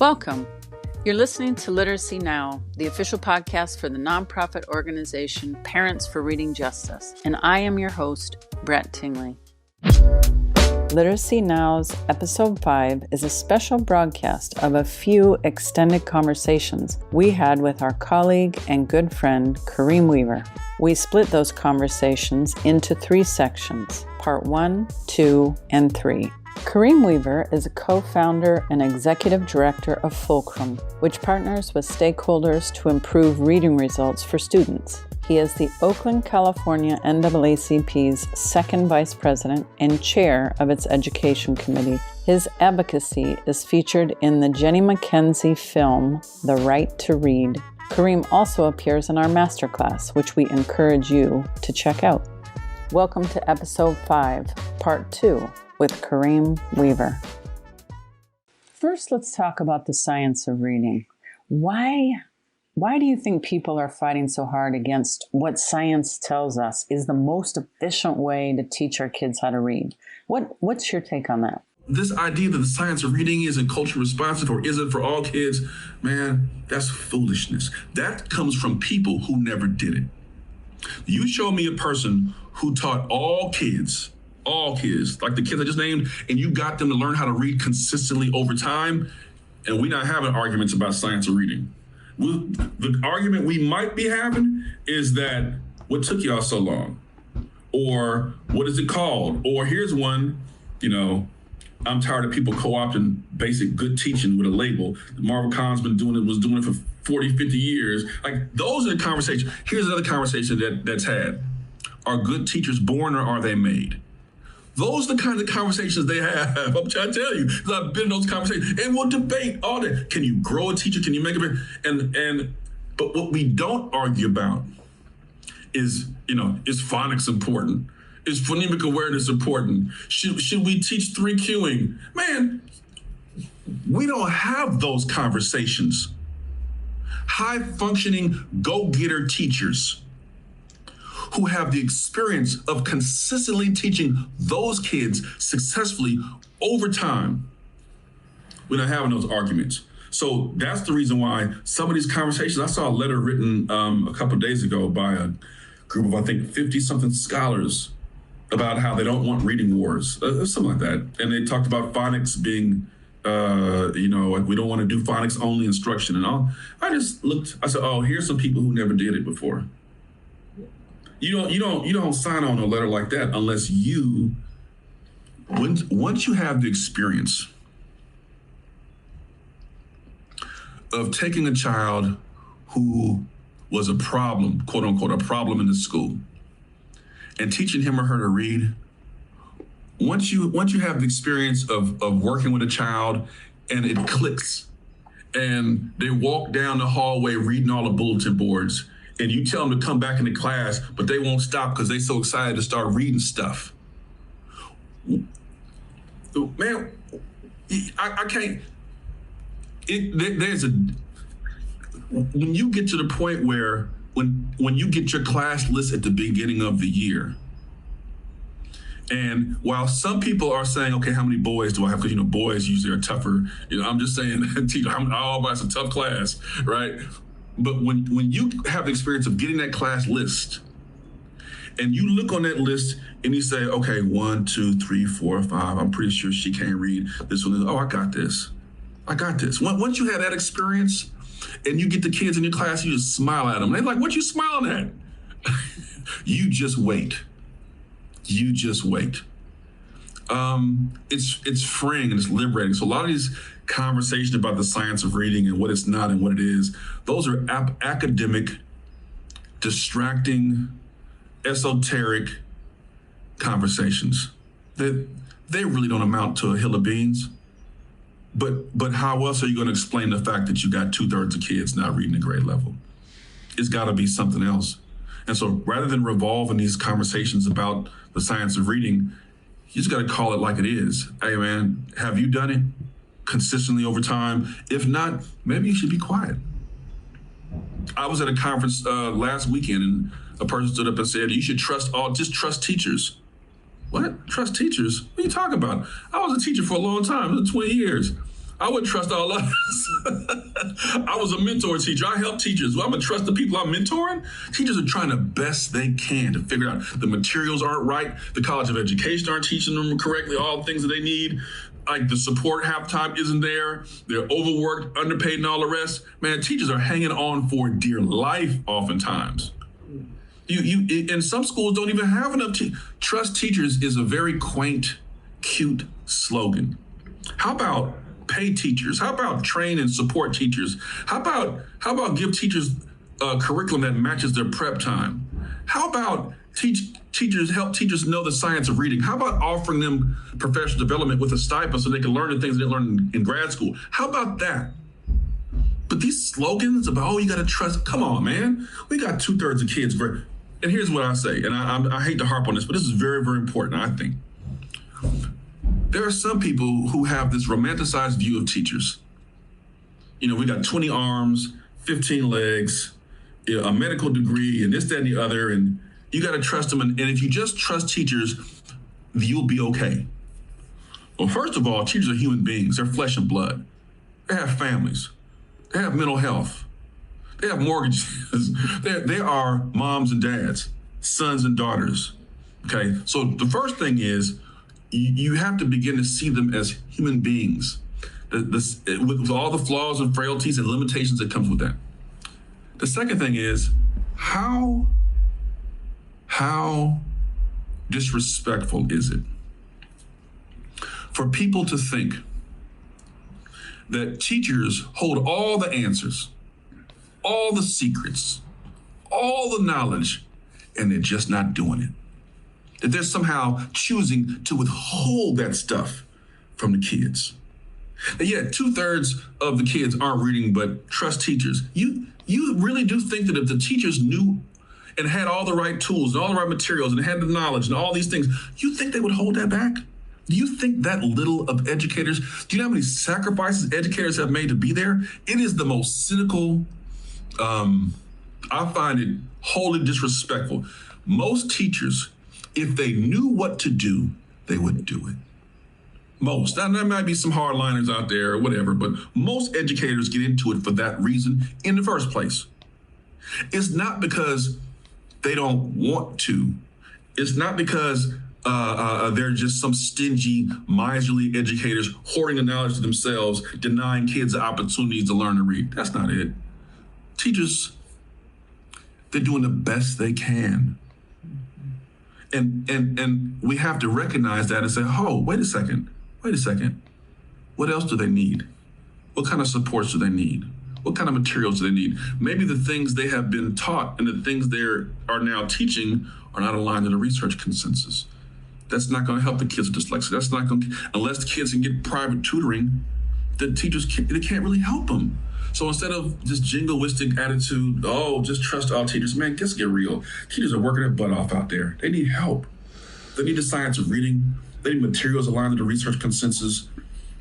Welcome. You're listening to Literacy Now, the official podcast for the nonprofit organization Parents for Reading Justice, and I am your host, Brett Tingley. Literacy Now's Episode 5 is a special broadcast of a few extended conversations we had with our colleague and good friend, Kareem Weaver. We split those conversations into 3 sections, Part 1, 2, and 3. Kareem Weaver is a co-founder and executive director of Fulcrum, which partners with stakeholders to improve reading results for students. He is the Oakland, California NAACP's second vice president and chair of its education committee. His advocacy is featured in the Jenny McKenzie film, The Right to Read. Kareem also appears in our Masterclass, which we encourage you to check out. Welcome to Episode 5, Part 2, with Kareem Weaver. First, let's talk about the science of reading. Why do you think people are fighting so hard against what science tells us is the most efficient way to teach our kids how to read? What's your take on that? This idea that the science of reading isn't culturally responsive or isn't for all kids, man, that's foolishness. That comes from people who never did it. You show me a person who taught all kids, like the kids I just named, and you got them to learn how to read consistently over time, and we're not having arguments about science of reading. The argument we might be having is that, what took y'all so long? Or what is it called? Or here's one, I'm tired of people co-opting basic good teaching with a label. Marvel Khan's was doing it for 40, 50 years. Like, those are the conversations. Here's another conversation that's had. Are good teachers born or are they made? Those are the kinds of conversations they have. I'm trying to tell you, because I've been in those conversations, and we'll debate all that. Can you grow a teacher? Can you make it? But what we don't argue about is phonics important? Is phonemic awareness important? Should we teach 3 cueing? Man, we don't have those conversations. High-functioning, go-getter teachers who have the experience of consistently teaching those kids successfully over time, we're not having those arguments. So that's the reason why some of these conversations, I saw a letter written a couple of days ago by a group of, I think, 50-something scholars about how they don't want reading wars, something like that. And they talked about phonics being, like we don't want to do phonics only instruction and all. I just looked, I said, oh, here's some people who never did it before. You don't sign on a letter like that unless once you have the experience of taking a child who was a problem, quote unquote, a problem in the school, and teaching him or her to read. Once you have the experience of working with a child and it clicks and they walk down the hallway reading all the bulletin boards, and you tell them to come back into class, but they won't stop because they're so excited to start reading stuff. Man, I can't. When you get to the point where when you get your class list at the beginning of the year, and while some people are saying, okay, how many boys do I have? Because, boys usually are tougher. I'm just saying, it's a tough class, right? But when you have the experience of getting that class list, and you look on that list and you say, okay, 1, 2, 3, 4, 5, I'm pretty sure she can't read this one. Oh, I got this. Once you have that experience and you get the kids in your class, you just smile at them. They're like, what you smiling at? You just wait. It's freeing and it's liberating. So a lot of these conversations about the science of reading and what it's not and what it is, those are academic, distracting, esoteric conversations that they really don't amount to a hill of beans. But how else are you going to explain the fact that you got 2/3 of kids not reading at grade level? It's got to be something else. And so rather than revolving these conversations about the science of reading, you just got to call it like it is. Hey, man, have you done it consistently over time? If not, maybe you should be quiet. I was at a conference last weekend, and a person stood up and said, you should just trust teachers. What? Trust teachers? What are you talking about? I was a teacher for a long time, 20 years. I wouldn't trust all others. I was a mentor teacher. I help teachers. Well, I'm going to trust the people I'm mentoring? Teachers are trying the best they can to figure out the materials aren't right. The College of Education aren't teaching them correctly, all the things that they need. Like the support half time isn't there. They're overworked, underpaid, and all the rest. Man, teachers are hanging on for dear life oftentimes. And some schools don't even have enough. Trust teachers is a very quaint, cute slogan. How about pay teachers? How about train and support teachers? How about give teachers a curriculum that matches their prep time? How about help teachers know the science of reading? How about offering them professional development with a stipend so they can learn the things they didn't learn in grad school? How about that? But these slogans about, oh, you got to trust, come on, man. We got 2/3 of kids. And here's what I say, and I hate to harp on this, but this is very, very important, I think. There are some people who have this romanticized view of teachers. You know, we got 20 arms, 15 legs, a medical degree, and this, that, and the other, and you got to trust them. And if you just trust teachers, you'll be okay. Well, first of all, teachers are human beings. They're flesh and blood. They have families. They have mental health. They have mortgages. They are moms and dads, sons and daughters. Okay, so the first thing is you have to begin to see them as human beings, with all the flaws and frailties and limitations that comes with that. The second thing is how disrespectful is it for people to think that teachers hold all the answers, all the secrets, all the knowledge, and they're just not doing it? That they're somehow choosing to withhold that stuff from the kids. And yet 2/3 of the kids aren't reading but trust teachers. You really do think that if the teachers knew and had all the right tools and all the right materials and had the knowledge and all these things, you think they would hold that back? Do you think that little of educators? Do you know how many sacrifices educators have made to be there? It is the most cynical, I find it wholly disrespectful. Most teachers, if they knew what to do, they would do it. Most. Now, there might be some hardliners out there or whatever, but most educators get into it for that reason in the first place. It's not because they don't want to. It's not because they're just some stingy, miserly educators hoarding the knowledge to themselves, denying kids the opportunities to learn to read. That's not it. Teachers, they're doing the best they can. And we have to recognize that and say, oh, wait a second. What else do they need? What kind of supports do they need? What kind of materials do they need? Maybe the things they have been taught and the things they are now teaching are not aligned to the research consensus. That's not going to help the kids with dyslexia. That's not going to, unless the kids can get private tutoring, the teachers they can't really help them. So instead of this jingoistic attitude, oh, just trust all teachers, man, let's get real. Teachers are working their butt off out there. They need help. They need the science of reading. They need materials aligned to the research consensus.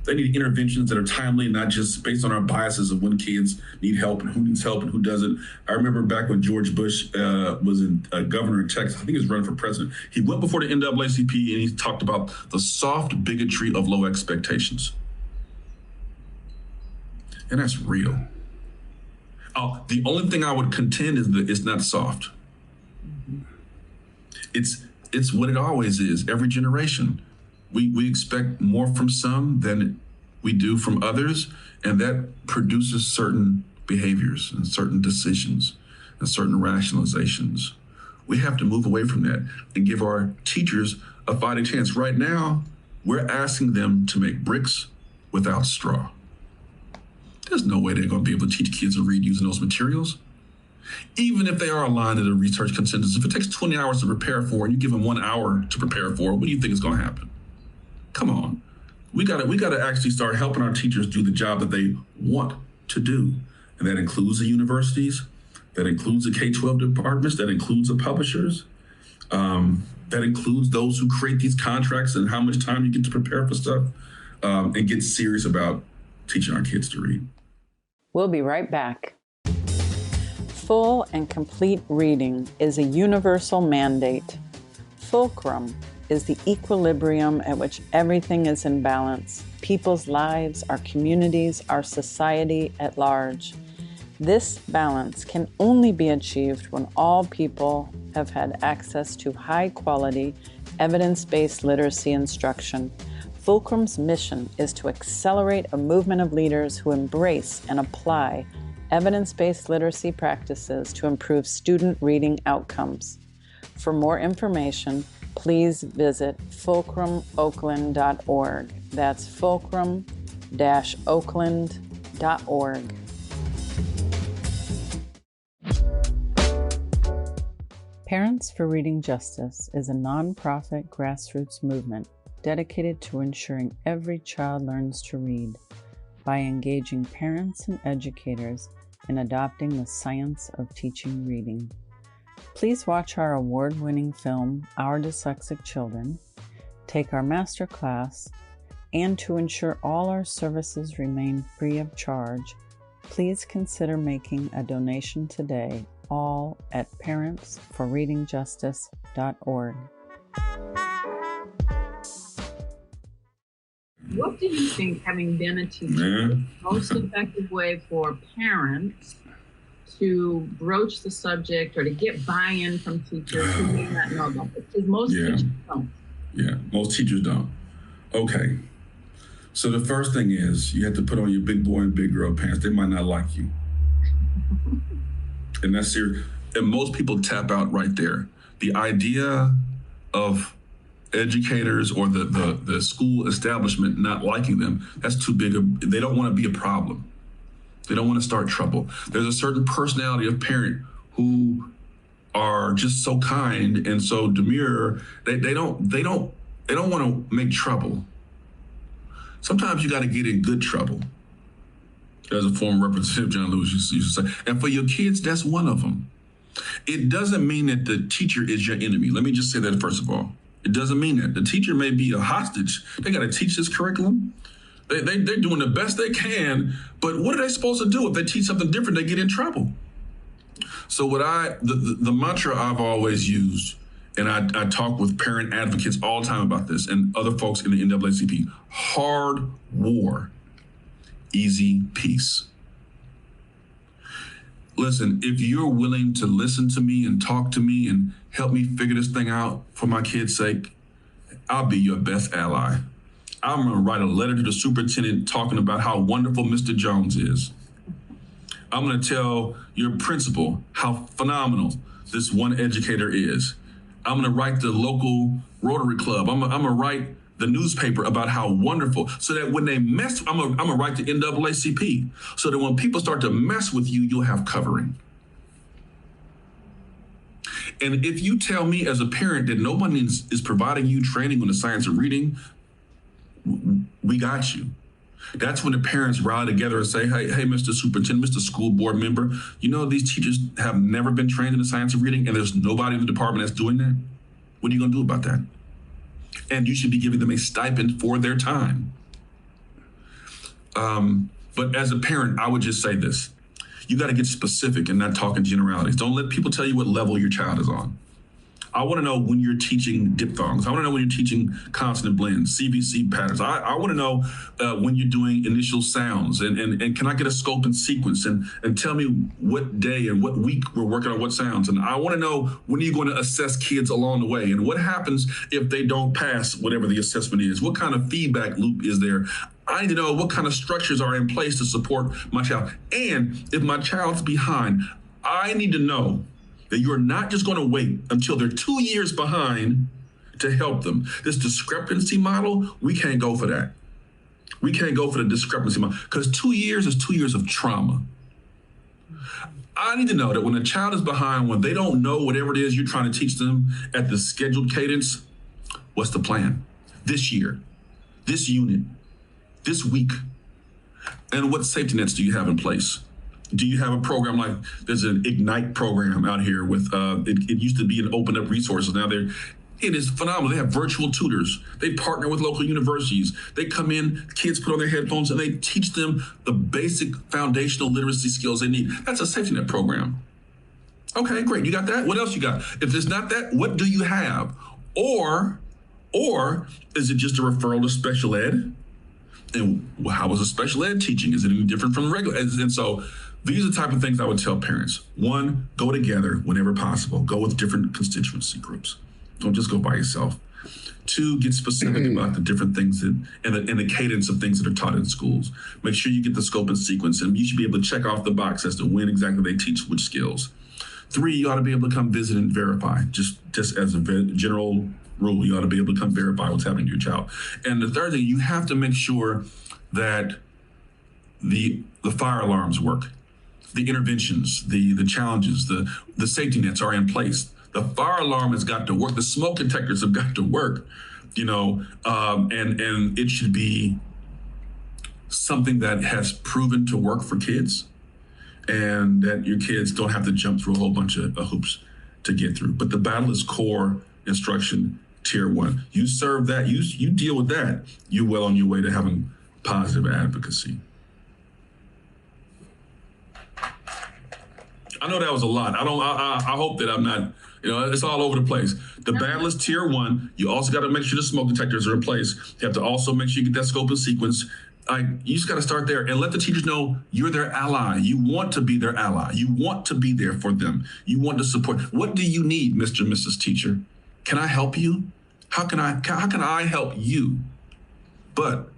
They need interventions that are timely, not just based on our biases of when kids need help and who needs help and who doesn't. I remember back when George Bush was governor in Texas, I think he was running for president. He went before the NAACP and he talked about the soft bigotry of low expectations. And that's real. The only thing I would contend is that it's not soft. It's what it always is, every generation. We expect more from some than we do from others, and that produces certain behaviors and certain decisions and certain rationalizations. We have to move away from that and give our teachers a fighting chance. Right now, we're asking them to make bricks without straw. There's no way they're going to be able to teach kids to read using those materials. Even if they are aligned to the research consensus, if it takes 20 hours to prepare for and you give them 1 hour to prepare for, what do you think is going to happen? Come on. We got to actually start helping our teachers do the job that they want to do. And that includes the universities, that includes the K-12 departments, that includes the publishers, that includes those who create these contracts and how much time you get to prepare for stuff, and get serious about teaching our kids to read. We'll be right back. Full and complete reading is a universal mandate. Fulcrum, is the equilibrium at which everything is in balance. People's lives, our communities, our society at large. This balance can only be achieved when all people have had access to high-quality, evidence-based literacy instruction. Fulcrum's mission is to accelerate a movement of leaders who embrace and apply evidence-based literacy practices to improve student reading outcomes. For more information, please visit fulcrumoakland.org. That's fulcrum-oakland.org. Parents for Reading Justice is a nonprofit grassroots movement dedicated to ensuring every child learns to read by engaging parents and educators in adopting the science of teaching reading. Please watch our award-winning film, Our Dyslexic Children, take our Masterclass, and to ensure all our services remain free of charge, please consider making a donation today, all at parentsforreadingjustice.org. What do you think, having been a teacher, the most effective way for parents to broach the subject or to get buy-in from teachers who may not know about this? Because most teachers don't. Yeah, most teachers don't. Okay. So the first thing is you have to put on your big boy and big girl pants. They might not like you. And that's serious. And most people tap out right there. The idea of educators or the school establishment not liking them, that's too big. They don't want to be a problem. They don't want to start trouble. There's a certain personality of parent who are just so kind and so demure. They don't want to make trouble. Sometimes you got to get in good trouble. As a former representative, John Lewis used to say, and for your kids, that's one of them. It doesn't mean that the teacher is your enemy. Let me just say that first of all. It doesn't mean that. The teacher may be a hostage. They got to teach this curriculum. They're doing the best they can, but what are they supposed to do if they teach something different? They get in trouble. So the mantra I've always used, and I talk with parent advocates all the time about this, and other folks in the NAACP, hard war, easy peace. Listen, if you're willing to listen to me and talk to me and help me figure this thing out for my kids' sake, I'll be your best ally. I'm going to write a letter to the superintendent talking about how wonderful Mr. Jones is. I'm going to tell your principal how phenomenal this one educator is. I'm going to write the local Rotary Club. I'm going to write the newspaper about how wonderful, so that when they mess, I'm gonna write the NAACP, so that when people start to mess with you, you'll have covering. And if you tell me as a parent that nobody is providing you training on the science of reading, we got you. That's when the parents rally together and say, hey, Mr. Superintendent, Mr. School Board Member, you know these teachers have never been trained in the science of reading and there's nobody in the department that's doing that? What are you gonna do about that? And you should be giving them a stipend for their time. But as a parent, I would just say this. You got to get specific and not talk in generalities. Don't let people tell you what level your child is on. I want to know when you're teaching diphthongs. I want to know when you're teaching consonant blends, CVC patterns. I want to know when you're doing initial sounds and can I get a scope and sequence and tell me what day and what week we're working on what sounds. And I want to know when you're going to assess kids along the way and what happens if they don't pass whatever the assessment is. What kind of feedback loop is there? I need to know what kind of structures are in place to support my child. And if my child's behind, I need to know that you're not just going to wait until they're 2 years behind to help them. This discrepancy model, we can't go for that. We can't go for the discrepancy model because 2 years is 2 years of trauma. I need to know that when a child is behind, when they don't know whatever it is you're trying to teach them at the scheduled cadence, what's the plan? This year, this unit, this week, and what safety nets do you have in place? Do you have a program like there's an Ignite program out here with, it used to be an open up resources. Now it is phenomenal. They have virtual tutors. They partner with local universities. They come in, kids put on their headphones and they teach them the basic foundational literacy skills they need. That's a safety net program. Okay, great. You got that? What else you got? If it's not that, what do you have? Or Or is it just a referral to special ed? And how is a special ed teaching? Is it any different from regular? And so these are the type of things I would tell parents. One, go together whenever possible. Go with different constituency groups. Don't just go by yourself. Two, get specific about the different things and the cadence of things that are taught in schools. Make sure you get the scope and sequence, and you should be able to check off the box as to when exactly they teach which skills. Three, you ought to be able to come visit and verify, just as a general rule. You ought to be able to come verify what's happening to your child. And the third thing, you have to make sure that the fire alarms work, the interventions, the challenges, the safety nets are in place. The fire alarm has got to work. The smoke detectors have got to work, and it should be something that has proven to work for kids, and that your kids don't have to jump through a whole bunch of hoops to get through. But the battle is core instruction, tier 1. You serve that, you deal with that, you're well on your way to having positive advocacy. I know that was a lot. I hope that I'm not, it's all over the place. The battle is tier 1. You also got to make sure the smoke detectors are in place. You have to also make sure you get that scope and sequence. You just got to start there and let the teachers know you're their ally. You want to be their ally. You want to be there for them. You want to support. What do you need, Mr. and Mrs. Teacher? Can I help you? How can I help you? But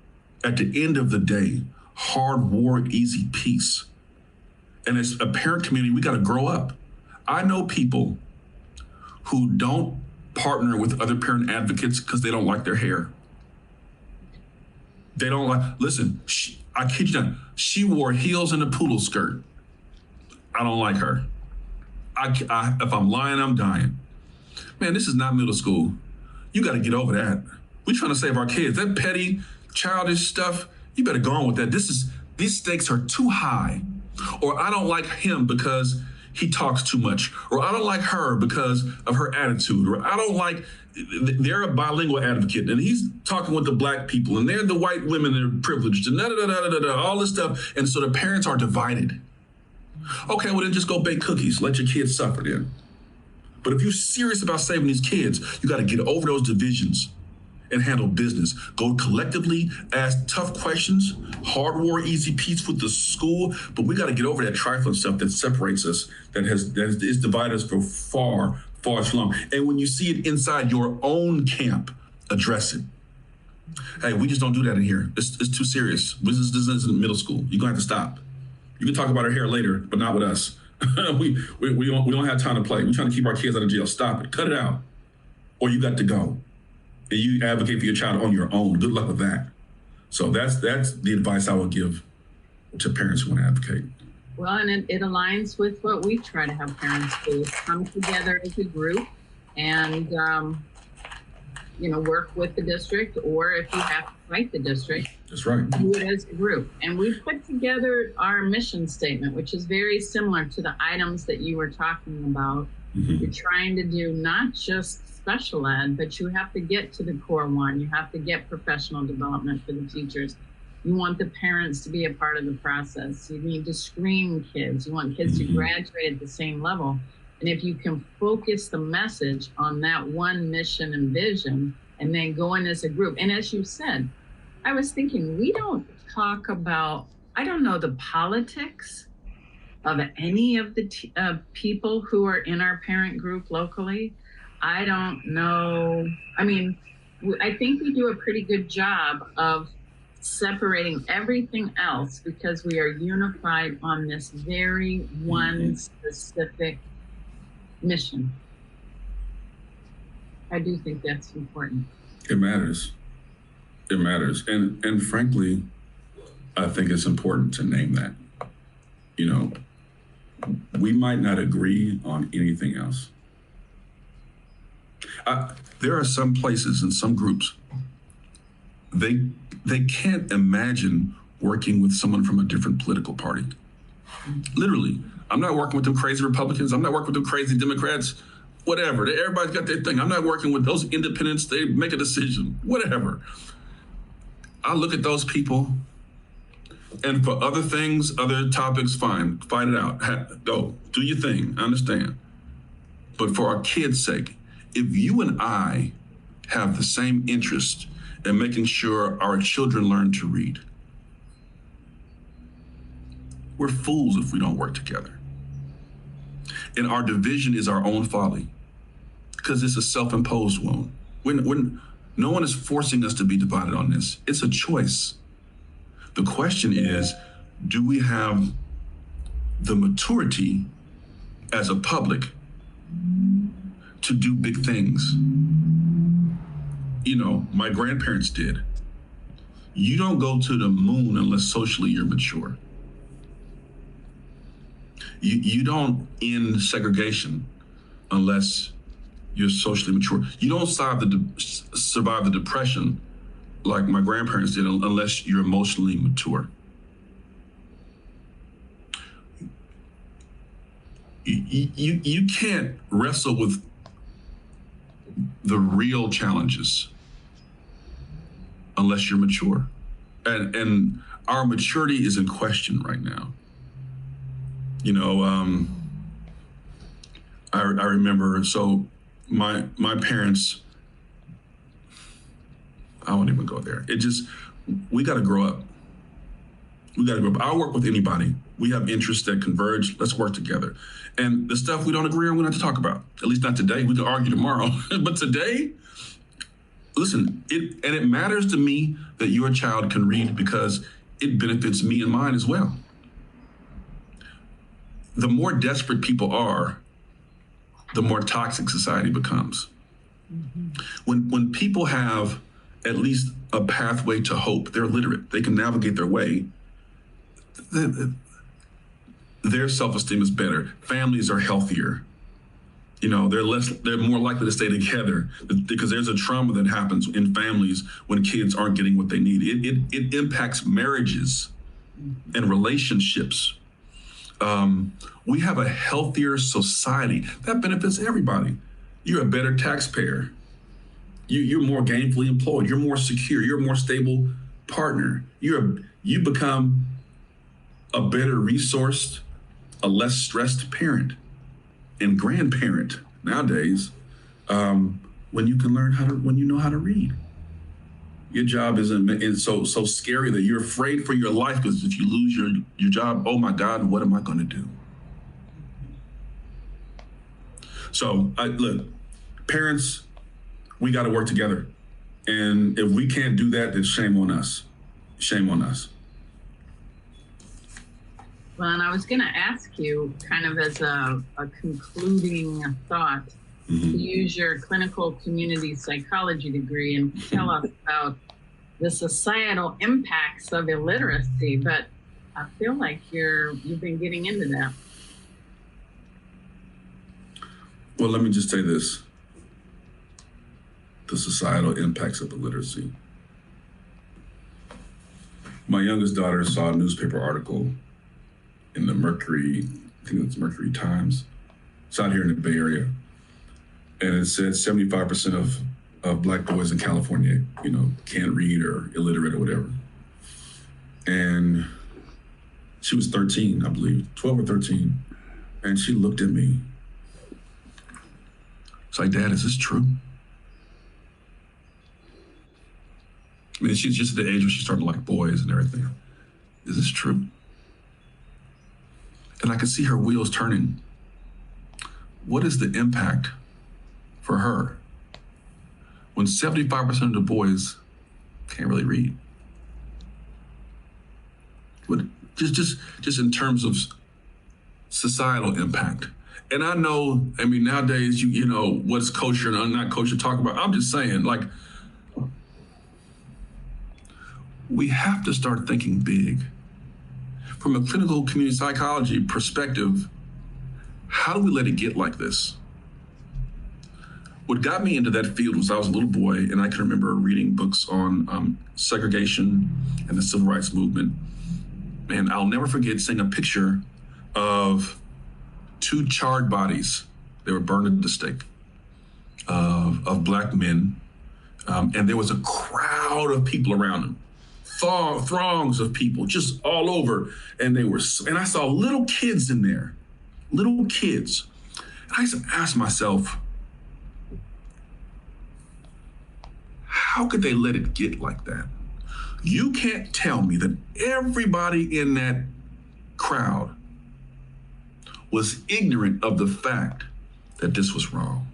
at the end of the day, hard war, easy peace. And as a parent community, we got to grow up. I know people who don't partner with other parent advocates because they don't like their hair. They don't like, listen, I kid you not, she wore heels and a poodle skirt. I don't like her. If I'm lying, I'm dying. Man, this is not middle school. You got to get over that. We're trying to save our kids. That petty, childish stuff, you better go on with that. These stakes are too high. Or I don't like him because he talks too much. Or I don't like her because of her attitude. Or I don't like, they're a bilingual advocate and he's talking with the black people and they're the white women that are privileged and all this stuff. And so the parents are divided. Okay, well then just go bake cookies. Let your kids suffer then. But if you're serious about saving these kids, you got to get over those divisions and handle business. Go collectively, ask tough questions, hard war, easy peace with the school, but we got to get over that trifling stuff that separates us, that is divided us for far, far too long. And when you see it inside your own camp, address it. Hey, we just don't do that in here. It's too serious. This isn't middle school. You're gonna have to stop. You can talk about our hair later, but not with us. we don't have time to play. We're trying to keep our kids out of jail. Stop it. Cut it out. Or you got to go. And you advocate for your child on your own. Good luck with that. So that's the advice I would give to parents who want to advocate. Well, and it aligns with what we try to have parents do: come together as a group and work with the district, or if you have to fight the district, that's right, do it as a group. And we've put together our mission statement, which is very similar to the items that you were talking about. Mm-hmm. You're trying to do not just special ed, but you have to get to the core one. You have to get professional development for the teachers. You want the parents to be a part of the process. You need to screen kids. You want kids to graduate at the same level. And if you can focus the message on that one mission and vision, and then go in as a group. And as you said, I was thinking, we don't talk about, I don't know the politics of any of the people who are in our parent group locally. I don't know. I mean, I think we do a pretty good job of separating everything else because we are unified on this very one specific mission. I do think that's important. It matters. It matters. And frankly, I think it's important to name that. We might not agree on anything else. There are some places and some groups, they can't imagine working with someone from a different political party. Literally, I'm not working with them crazy Republicans. I'm not working with them crazy Democrats, whatever. Everybody's got their thing. I'm not working with those independents. They make a decision, whatever. I look at those people, and for other things, other topics, fine, fight it out. Go, do your thing, I understand. But for our kids' sake, if you and I have the same interest in making sure our children learn to read. We're fools if we don't work together. And our division is our own folly, because it's a self-imposed wound. No one is forcing us to be divided on this. It's a choice. The question is, do we have the maturity as a public to do big things? You know, my grandparents did. You don't go to the moon unless socially you're mature. You don't end segregation unless you're socially mature. You don't survive the depression like my grandparents did unless you're emotionally mature. You can't wrestle with the real challenges unless you're mature. And our maturity is in question right now. You know, I remember, so my parents, I won't even go there. We got to grow up. We got to grow up. I'll work with anybody. We have interests that converge. Let's work together. And the stuff we don't agree on, we don't have to talk about. At least not today. We can argue tomorrow. But today, listen, it matters to me that your child can read because it benefits me and mine as well. The more desperate people are, the more toxic society becomes. Mm-hmm. When people have at least a pathway to hope, they're literate, they can navigate their way, their self-esteem is better. Families are healthier. You know, they're more likely to stay together because there's a trauma that happens in families when kids aren't getting what they need. It impacts marriages and relationships. We have a healthier society that benefits everybody. You're a better taxpayer. You're more gainfully employed. You're more secure. You're a more stable partner. You become a better resourced, a less stressed parent and grandparent nowadays, when you can when you know how to read. Your job isn't so scary that you're afraid for your life, because if you lose your job, oh my God, what am I going to do? So look, parents, we got to work together. And if we can't do that, then shame on us. Shame on us. Well, and I was going to ask you, kind of as a concluding thought, to use your clinical community psychology degree and tell us about the societal impacts of illiteracy. But I feel like you've been getting into that. Well, let me just say this. The societal impacts of illiteracy. My youngest daughter saw a newspaper article in the Mercury, I think it's Mercury Times. It's out here in the Bay Area. And it said 75% of Black boys in California, can't read or illiterate or whatever. And she was 13, I believe, 12 or 13. And she looked at me. It's like, Dad, is this true? I mean, she's just at the age where she's starting to like boys and everything. Is this true? And I could see her wheels turning. What is the impact for her when 75% of the boys can't really read? What, just in terms of societal impact. And I know, nowadays, you know, what's kosher and not kosher talk about. I'm just saying, like, we have to start thinking big. From a clinical community psychology perspective, how do we let it get like this? What got me into that field was I was a little boy, and I can remember reading books on segregation and the civil rights movement. And I'll never forget seeing a picture of two charred bodies. They were burned at the stake of Black men. And there was a crowd of people around them. Throngs of people just all over. And I saw little kids in there, little kids. And I used to ask myself, How could they let it get like that? You can't tell me that everybody in that crowd was ignorant of the fact that this was wrong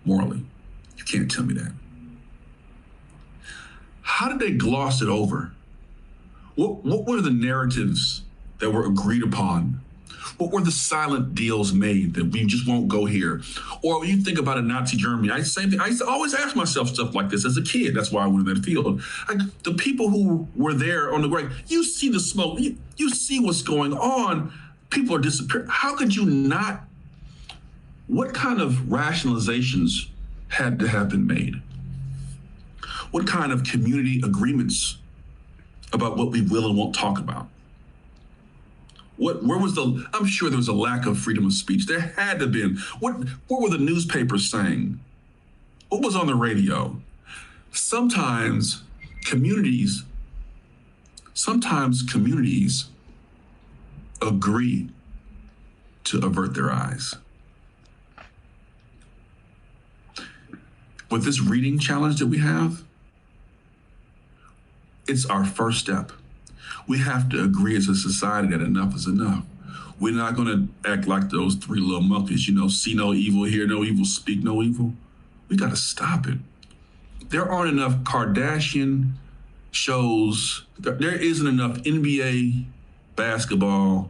morally. You can't tell me that. How did they gloss it over? What were the narratives that were agreed upon? What were the silent deals made that we just won't go here? Or when you think about a Nazi Germany, I used to always ask myself stuff like this as a kid. That's why I went in that field. The people who were there on the ground, you see the smoke, you see what's going on. People are disappearing. How could you not? What kind of rationalizations had to have been made? What kind of community agreements about what we will and won't talk about? I'm sure there was a lack of freedom of speech. There had to have been. What were the newspapers saying? What was on the radio? Sometimes communities agree to avert their eyes. With this reading challenge that we have, it's our first step. We have to agree as a society that enough is enough. We're not going to act like those three little monkeys, see no evil, hear no evil, speak no evil. We got to stop it. There aren't enough Kardashian shows. There isn't enough NBA basketball.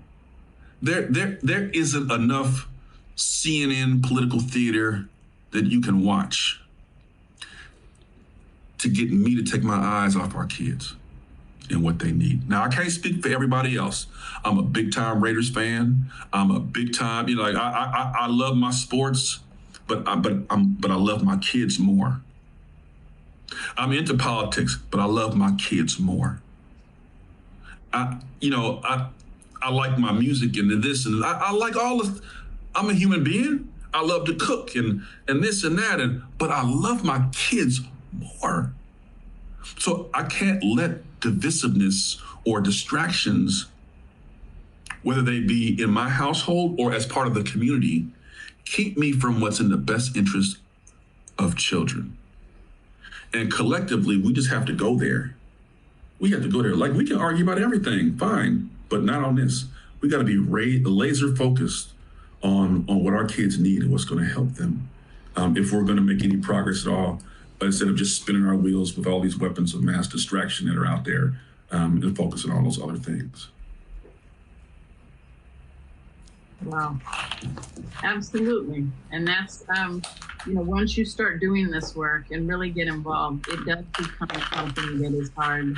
There isn't enough CNN political theater that you can watch to get me to take my eyes off our kids and what they need. Now, I can't speak for everybody else. I'm a big time Raiders fan. I'm a big time, I love my sports, but I love my kids more. I'm into politics, but I love my kids more. I like my music and this, and I like all of, I'm a human being. I love to cook and this and that, but I love my kids more. So I can't let divisiveness or distractions, whether they be in my household or as part of the community, keep me from what's in the best interest of children. And collectively, we just have to go there. We have to go there. Like, we can argue about everything, fine, but not on this. We got to be laser focused on what our kids need and what's going to help them if we're going to make any progress at all, instead of just spinning our wheels with all these weapons of mass distraction that are out there and focusing on those other things. Wow. Absolutely. And that's, once you start doing this work and really get involved, it does become something that is hard.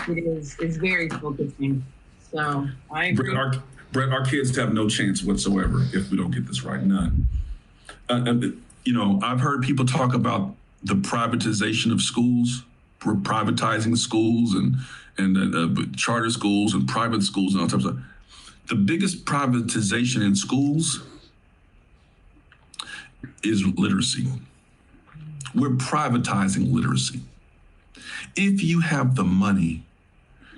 It is very focusing. So I agree. Brett, our kids have no chance whatsoever if we don't get this right. None. I've heard people talk about the privatization of schools. We're privatizing schools and charter schools and private schools and all types of stuff. The biggest privatization in schools is literacy. We're privatizing literacy. If you have the money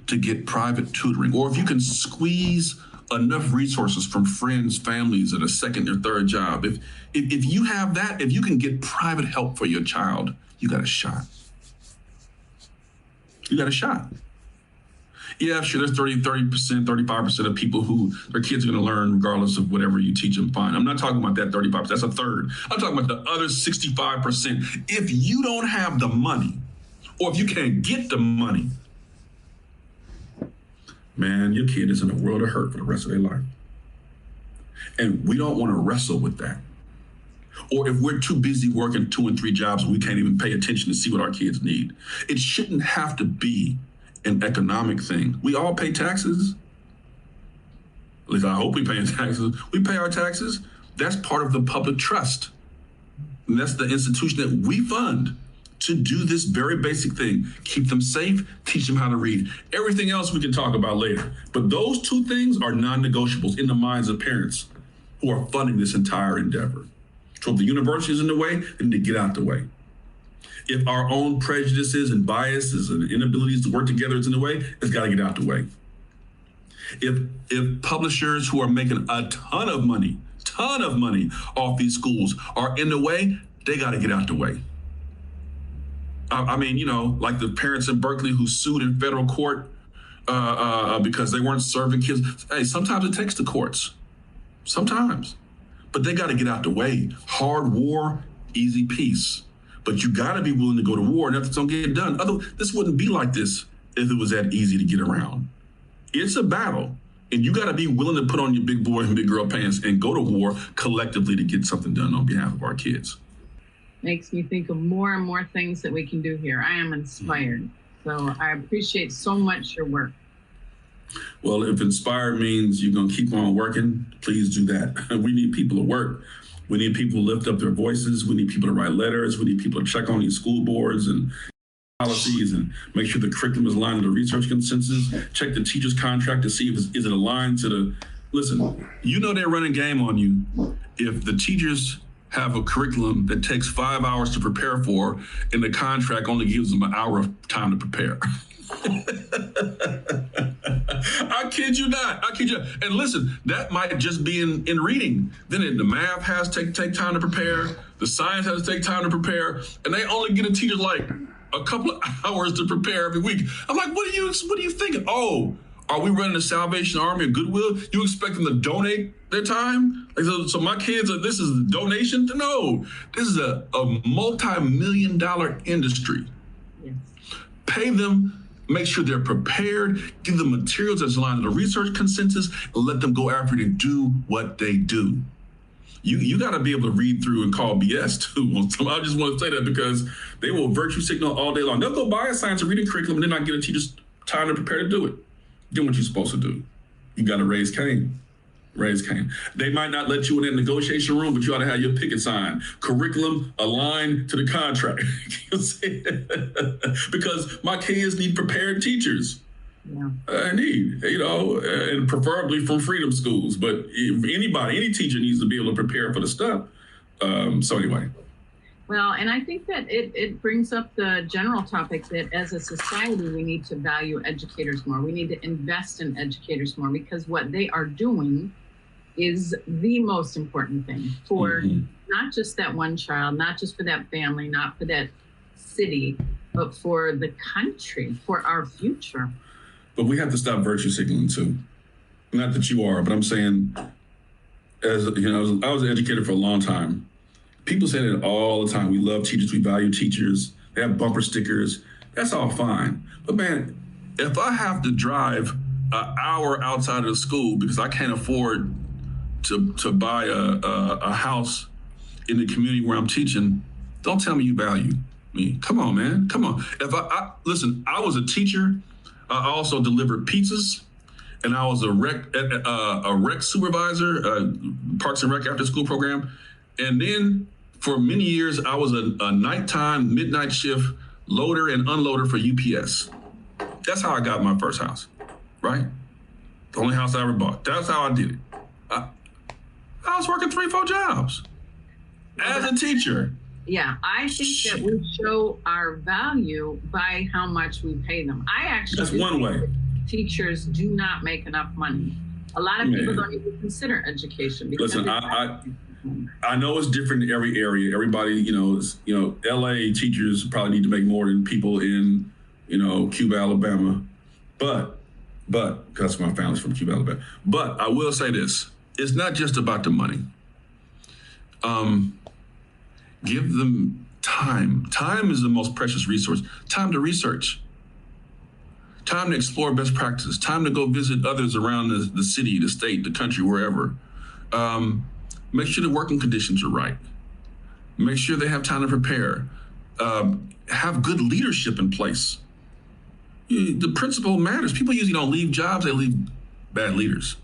to get private tutoring, or if you can squeeze enough resources from friends, families at a second or third job, if you have that, if you can get private help for your child, you got a shot. You got a shot. Yeah, sure, there's 30%, 35% of people who their kids are going to learn regardless of whatever you teach them, fine. I'm not talking about that 35%, that's a third. I'm talking about the other 65%. If you don't have the money, or if you can't get the money, man, your kid is in a world of hurt for the rest of their life. And we don't want to wrestle with that. Or if we're too busy working 2 and 3 jobs, we can't even pay attention to see what our kids need. It shouldn't have to be an economic thing. We all pay taxes. At least I hope we pay taxes. We pay our taxes. That's part of the public trust. And that's the institution that we fund to do this very basic thing. Keep them safe, teach them how to read. Everything else we can talk about later. But those 2 things are non-negotiables in the minds of parents who are funding this entire endeavor. So if the university is in the way, they need to get out the way. If our own prejudices and biases and inabilities to work together is in the way, it's got to get out the way. If publishers who are making a ton of money off these schools are in the way, they got to get out the way. I mean, like the parents in Berkeley who sued in federal court because they weren't serving kids. Hey, sometimes it takes the courts. Sometimes. But they got to get out the way. Hard war, easy peace. But you got to be willing to go to war. Nothing's going to get done. This wouldn't be like this if it was that easy to get around. It's a battle. And you got to be willing to put on your big boy and big girl pants and go to war collectively to get something done on behalf of our kids. Makes me think of more and more things that we can do here. I am inspired. So I appreciate so much your work. Well, if inspired means you're going to keep on working, please do that. We need people to work. We need people to lift up their voices. We need people to write letters. We need people to check on these school boards and policies and make sure the curriculum is aligned to the research consensus. Check the teacher's contract to see if is it aligned to the, listen, they're running game on you if the teachers have a curriculum that takes 5 hours to prepare for and the contract only gives them an hour of time to prepare. I kid you not. And listen, that might just be in reading. Then the math has to take time to prepare. The science has to take time to prepare. And they only get a teacher like a couple of hours to prepare every week. I'm like, what are you thinking? Oh, are we running the Salvation Army or Goodwill? You expect them to donate their time? So my kids, this is a donation? No, this is a multi-million-dollar industry. Yes. Pay them. Make sure they're prepared, give them materials that's aligned to the research consensus, and let them go after it and do what they do. You got to be able to read through and call BS too. So I just want to say that because they will virtue signal all day long. They'll go buy a science and reading curriculum and then not get a teacher's time to prepare to do it. Do what you're supposed to do. You got to raise Cain. They might not let you in that negotiation room, but you ought to have your picket sign. Curriculum aligned to the contract. Because my kids need prepared teachers. Yeah. And preferably from freedom schools. But any teacher needs to be able to prepare for the stuff. So anyway. Well, and I think that it brings up the general topic that as a society, we need to value educators more. We need to invest in educators more because what they are doing is the most important thing for not just that one child, not just for that family, not for that city, but for the country, for our future. But we have to stop virtue signaling too. Not that you are, but I'm saying, I was an educator for a long time. People say that all the time. We love teachers. We value teachers. They have bumper stickers. That's all fine. But man, if I have to drive an hour outside of the school because I can't afford to buy a house in the community where I'm teaching, don't tell me you value me. Come on, man. Come on. If listen, I was a teacher. I also delivered pizzas, and I was a rec supervisor, Parks and Rec after school program. And then for many years, I was a nighttime, midnight shift loader and unloader for UPS. That's how I got my first house, right? The only house I ever bought. That's how I did it. I was working 3-4 jobs as a teacher. Yeah, I think that we show our value by how much we pay them. That's one way. Teachers do not make enough money. A lot of people don't even consider education. Listen, I know it's different in every area. Everybody, LA teachers probably need to make more than people in, Cuba, Alabama. But because my family's from Cuba, Alabama. But I will say this. It's not just about the money. Give them time. Time is the most precious resource. Time to research. Time to explore best practices. Time to go visit others around the city, the state, the country, wherever. Make sure the working conditions are right. Make sure they have time to prepare. Have good leadership in place. The principle matters. People usually don't leave jobs, they leave bad leaders.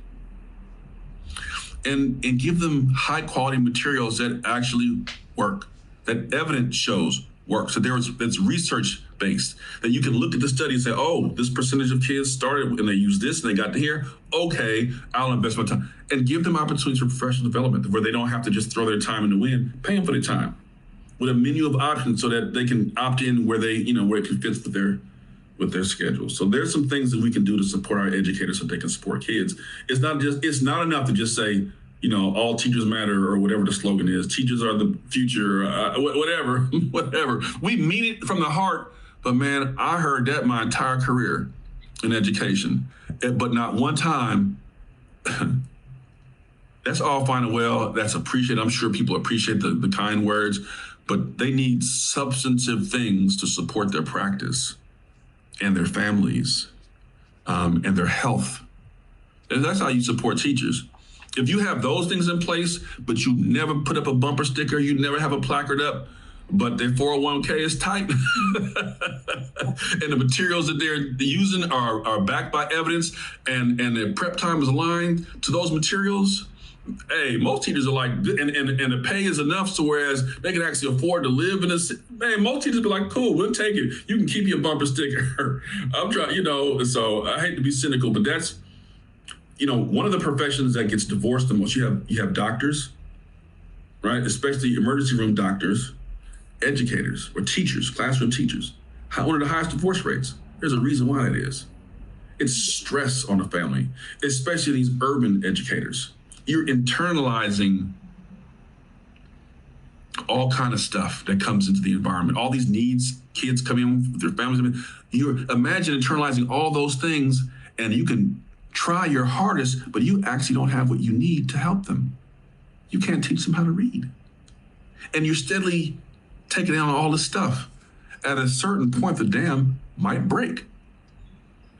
And give them high quality materials that actually work, that evidence shows work. So it's research based, that you can look at the study and say, oh, this percentage of kids started and they used this and they got to here. Okay, I'll invest my time. And give them opportunities for professional development where they don't have to just throw their time in the wind. Pay them for their time with a menu of options so that they can opt in where they, where it can fit with their schedule. So there's some things that we can do to support our educators so they can support kids. It's not enough to just say, all teachers matter or whatever the slogan is. Teachers are the future, whatever. We mean it from the heart, but man, I heard that my entire career in education, but not one time. That's all fine and well. That's appreciated. I'm sure people appreciate the kind words, but they need substantive things to support their practice and their families and their health. And that's how you support teachers. If you have those things in place, but you never put up a bumper sticker, you never have a placard up, but their 401k is tight, and the materials that they're using are backed by evidence, and their prep time is aligned to those materials. Hey, most teachers are like, and the pay is enough, so whereas they can actually afford to live in this. Man, most teachers be like, cool, we'll take it. You can keep your bumper sticker. I'm trying, So I hate to be cynical, but that's, one of the professions that gets divorced the most. You have doctors, right? Especially emergency room doctors, educators or teachers, classroom teachers. One of the highest divorce rates. There's a reason why that is. It's stress on the family, especially these urban educators. You're internalizing all kind of stuff that comes into the environment. All these needs, kids come in with their families. You imagine internalizing all those things, and you can try your hardest, but you actually don't have what you need to help them. You can't teach them how to read. And you're steadily taking down all this stuff. At a certain point, the dam might break.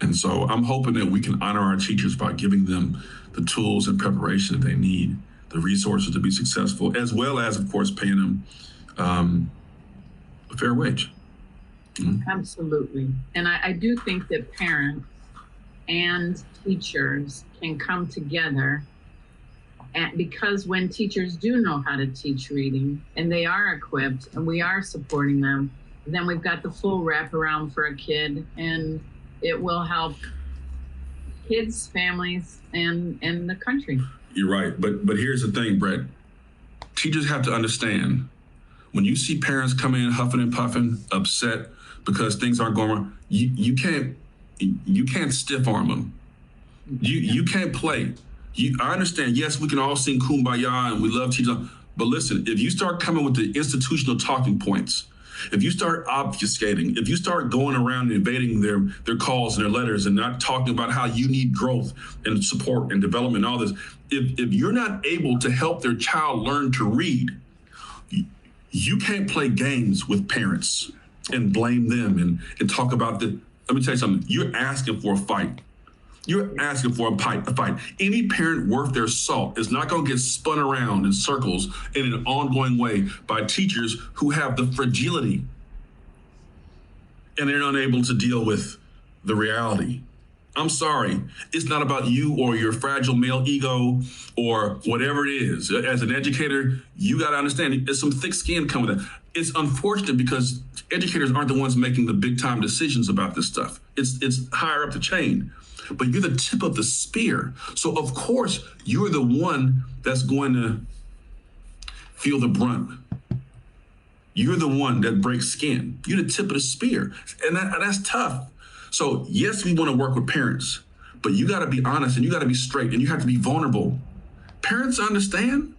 And so I'm hoping that we can honor our teachers by giving them the tools and preparation that they need, the resources to be successful, as well as, of course, paying them a fair wage. Mm-hmm. Absolutely. And I do think that parents and teachers can come together, and because when teachers do know how to teach reading and they are equipped and we are supporting them, then we've got the full wraparound for a kid, and it will help kids, families, and the country. You're right. But here's the thing, Brett. Teachers have to understand, when you see parents come in huffing and puffing, upset because things aren't going wrong, you can't stiff arm them. You can't play. I understand, yes, we can all sing Kumbaya and we love teachers, but listen, if you start coming with the institutional talking points, if you start obfuscating, if you start going around and evading their calls and their letters and not talking about how you need growth and support and development and all this, if you're not able to help their child learn to read, you can't play games with parents and blame them and talk about the. Let me tell you something. You're asking for a fight. You're asking for a fight. Any parent worth their salt is not going to get spun around in circles in an ongoing way by teachers who have the fragility and they're unable to deal with the reality. I'm sorry. It's not about you or your fragile male ego or whatever it is. As an educator, you got to understand there's some thick skin coming with that. It's unfortunate because educators aren't the ones making the big time decisions about this stuff. It's higher up the chain. But you're the tip of the spear. So of course, you're the one that's going to feel the brunt. You're the one that breaks skin. You're the tip of the spear. And that's tough. So yes, we want to work with parents, but you got to be honest and you got to be straight and you have to be vulnerable. Parents understand.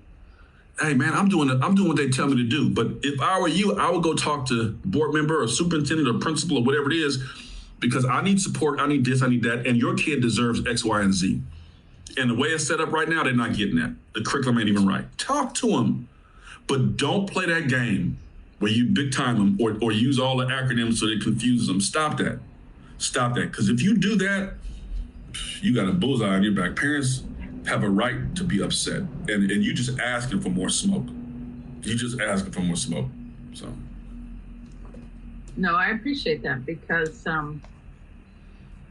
Hey man, I'm doing what they tell me to do. But if I were you, I would go talk to a board member or superintendent or principal or whatever it is, because I need support, I need this, I need that, and your kid deserves X, Y, and Z. And the way it's set up right now, they're not getting that. The curriculum ain't even right. Talk to them, but don't play that game where you big time them or use all the acronyms so it confuses them. Stop that. Stop that. Because if you do that, you got a bullseye on your back. Parents have a right to be upset, and you just asking for more smoke. You just asking for more smoke. So. No, I appreciate that because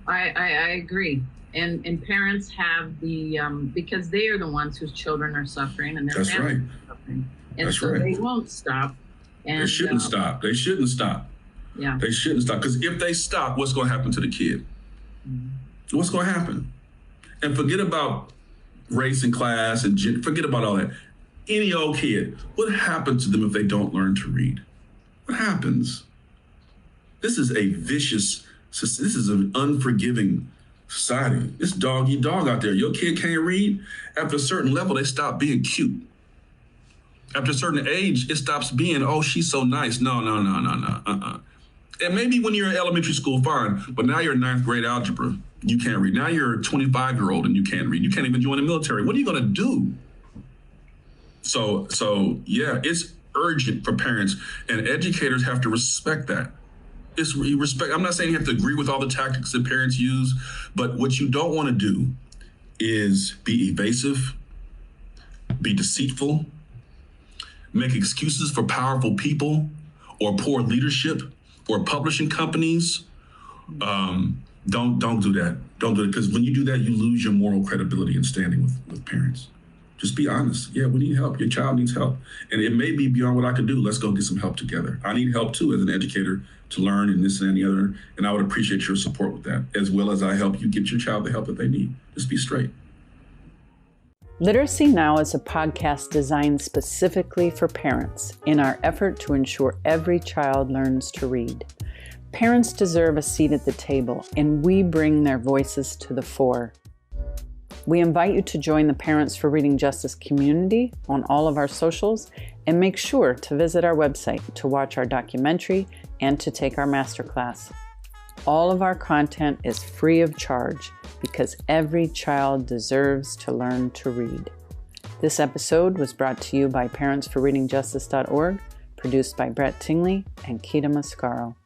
I agree. And parents have the, because they are the ones whose children are suffering and their families are suffering. And That's so right. They won't stop. And, they shouldn't stop. They shouldn't stop. Yeah. They shouldn't stop. Because if they stop, what's going to happen to the kid? Mm-hmm. What's going to happen? And forget about race and class and forget about all that. Any old kid, what happens to them if they don't learn to read? What happens? This is a vicious, this is an unforgiving Society, it's dog eat dog out there. Your kid can't read. After a certain level, they stop being cute. After a certain age, it stops being, oh, she's so nice. No. And maybe when you're in elementary school, fine. But now you're in 9th grade algebra. You can't read. Now you're a 25-year-old and you can't read. You can't even join the military. What are you going to do? So yeah, it's urgent for parents, and educators have to respect that. It's respect. I'm not saying you have to agree with all the tactics that parents use, but what you don't want to do is be evasive, be deceitful, make excuses for powerful people or poor leadership or publishing companies. Don't do that. Don't do it, because when you do that, you lose your moral credibility and standing with parents. Just be honest. Yeah, we need help. Your child needs help. And it may be beyond what I can do. Let's go get some help together. I need help too as an educator to learn and this and the other. And I would appreciate your support with that, as well as I help you get your child the help that they need. Just be straight. Literacy Now is a podcast designed specifically for parents in our effort to ensure every child learns to read. Parents deserve a seat at the table, and we bring their voices to the fore. We invite you to join the Parents for Reading Justice community on all of our socials, and make sure to visit our website to watch our documentary and to take our masterclass. All of our content is free of charge because every child deserves to learn to read. This episode was brought to you by parentsforreadingjustice.org, produced by Brett Tingley and Keita Mascaro.